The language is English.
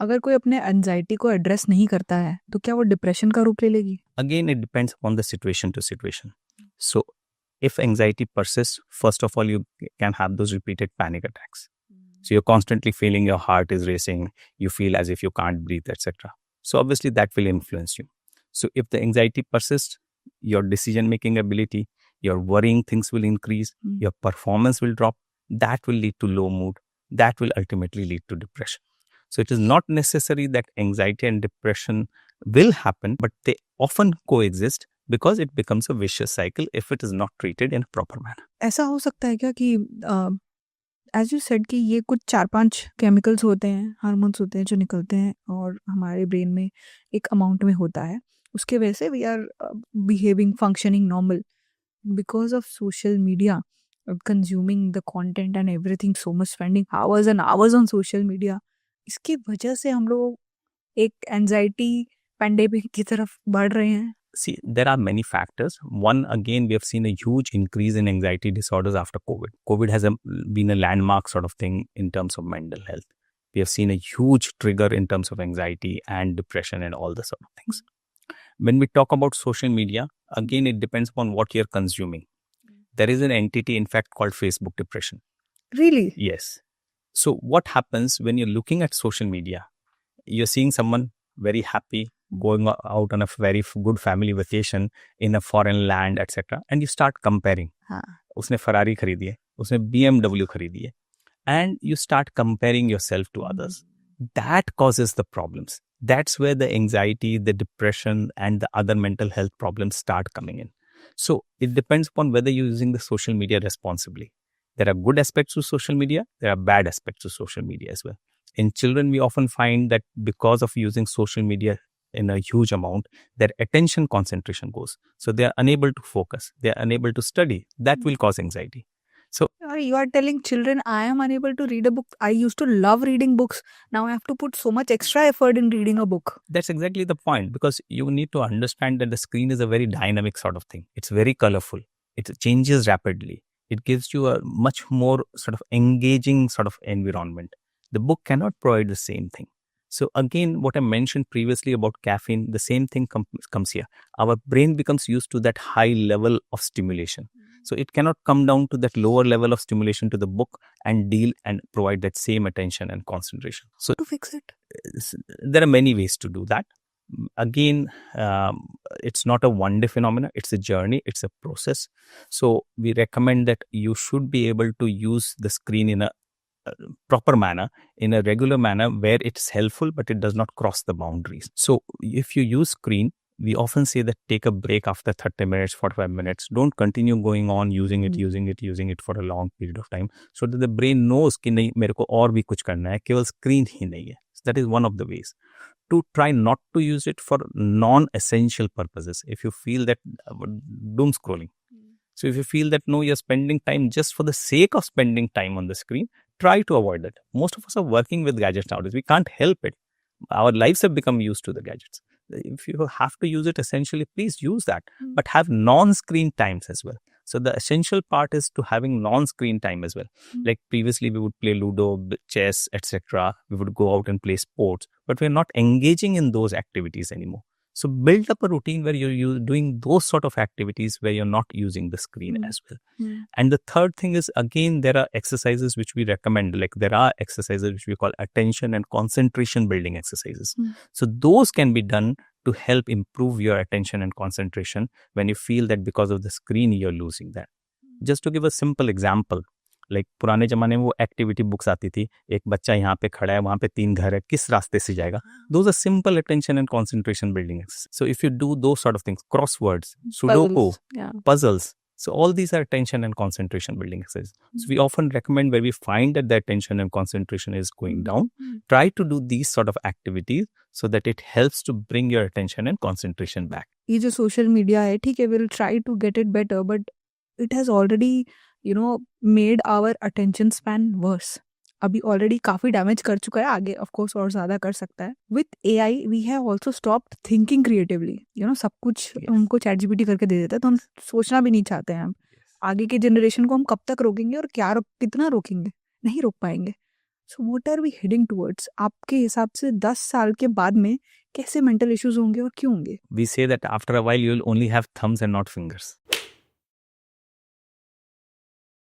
अगर कोई अपने एंजाइटी को एड्रेस नहीं करता है तो क्या वो डिप्रेशन का रूप ले लेगी? Again, it depends upon the situation to situation. So, if anxiety persists, first of all, you can have those repeated panic attacks. So, you're constantly feeling your heart is racing, you feel as if you can't breathe, etc. So, obviously, that will influence you. So, if the anxiety persists, your decision making ability, your worrying things will increase, your performance will drop. That will lead to low mood. That will ultimately lead to depression. So, it is not necessary that anxiety and depression will happen, but they often coexist because it becomes a vicious cycle if it is not treated in a proper manner. ऐसा हो सकता है क्या कि as you said कि ये कुछ 4-5 chemicals होते हैं, हार्मोन्स होते हैं जो निकलते हैं और हमारे ब्रेन में एक अमाउंट में होता है, उसके वजह से we are behaving functioning normal because of social media, consuming the content and everything, so much spending hours and hours on social media, इसकी वजह से हम लोग एक एंजाइटी पेंडेमिक की तरफ बढ़ रहे हैं? See, there are many factors. One, again, we have seen a huge increase in anxiety disorders after COVID. COVID has been a landmark sort of thing in terms of mental health. We have seen a huge trigger in terms of anxiety and depression and all the sort of things. When we talk about social media, again, it depends upon what you're consuming. There is an entity, in fact, called Facebook depression. Really? Yes. So what happens when you're looking at social media? You're seeing someone very happy, going out on a very good family vacation in a foreign land, etc. And you start comparing. उसने Ferrari खरीदी है, उसने BMW खरीदी है, and you start comparing yourself to others. That causes the problems. That's where the anxiety, the depression, and the other mental health problems start coming in. So it depends upon whether you're using the social media responsibly. There are good aspects to social media, there are bad aspects to social media as well. In children, we often find that because of using social media in a huge amount, their attention concentration goes. So they are unable to focus, they are unable to study. That will cause anxiety. So you are telling children I am unable to read a book. I used to love reading books. Now I have to put so much extra effort in reading a book. That's exactly the point, because you need to understand that the screen is a very dynamic sort of thing. It's very colorful. It changes rapidly. It gives you a much more sort of engaging sort of environment. The book cannot provide the same thing. So again, what I mentioned previously about caffeine, the same thing comes here. Our brain becomes used to that high level of stimulation. So it cannot come down to that lower level of stimulation to the book and deal and provide that same attention and concentration. So to fix it, there are many ways to do that. Again, it's not a one-day phenomenon. It's a journey. It's a process. So we recommend that you should be able to use the screen in a proper manner, in a regular manner where it's helpful, but it does not cross the boundaries. So if you use screen, we often say that take a break after 30 minutes, 45 minutes. Don't continue going on using it for a long period of time, so that the brain knows कि नहीं मेरे को और भी कुछ करना है, केवल screen ही नहीं है. So that is one of the ways. To try not to use it for non-essential purposes. If you feel that doom scrolling. So if you feel that no, you're spending time just for the sake of spending time on the screen, try to avoid that. Most of us are working with gadgets nowadays. We can't help it. Our lives have become used to the gadgets. If you have to use it essentially, please use that. But have non-screen times as well. So the essential part is to having non-screen time as well. Like previously we would play Ludo, chess, etc. We would go out and play sports. But we're not engaging in those activities anymore. So build up a routine where you're doing those sort of activities where you're not using the screen as well. And the third thing is, again, there are exercises which we recommend. Like there are exercises which we call attention and concentration building exercises. So those can be done to help improve your attention and concentration when you feel that because of the screen you're losing that. Just to give a simple example, like पुराने जमाने में वो activity books आती थी, एक बच्चा यहाँ पे खड़ा है, वहाँ पे 3 घर है, किस रास्ते से जाएगा. Those are simple attention and concentration building exercises. So if you do those sort of things, crosswords, Sudoku, puzzles, so all these are attention and concentration building exercises. So we often recommend where we find that the attention and concentration is going down, try to do these sort of activities so that it helps to bring your attention and concentration back. ये जो social media है, ठीक है, we'll try to get it better, but it has already made our attention span worse. अभी already काफ़ी damage कर चुका है, आगे of course और ज़्यादा कर सकता है. With AI, we have also stopped thinking creatively. सब कुछ हमको ChatGPT करके दे देता है, तो हम सोचना भी नहीं चाहते हैं. आगे के जनरेशन को हम कब तक रोकेंगे और कितना रोकेंगे? नहीं रोक पाएंगे. So what are we heading towards? आपके हिसाब से 10 साल के बाद में कैसे मेंटल इश्यूज होंगे और क्यों होंगे? We say that after a while you will only have thumbs and not fingers.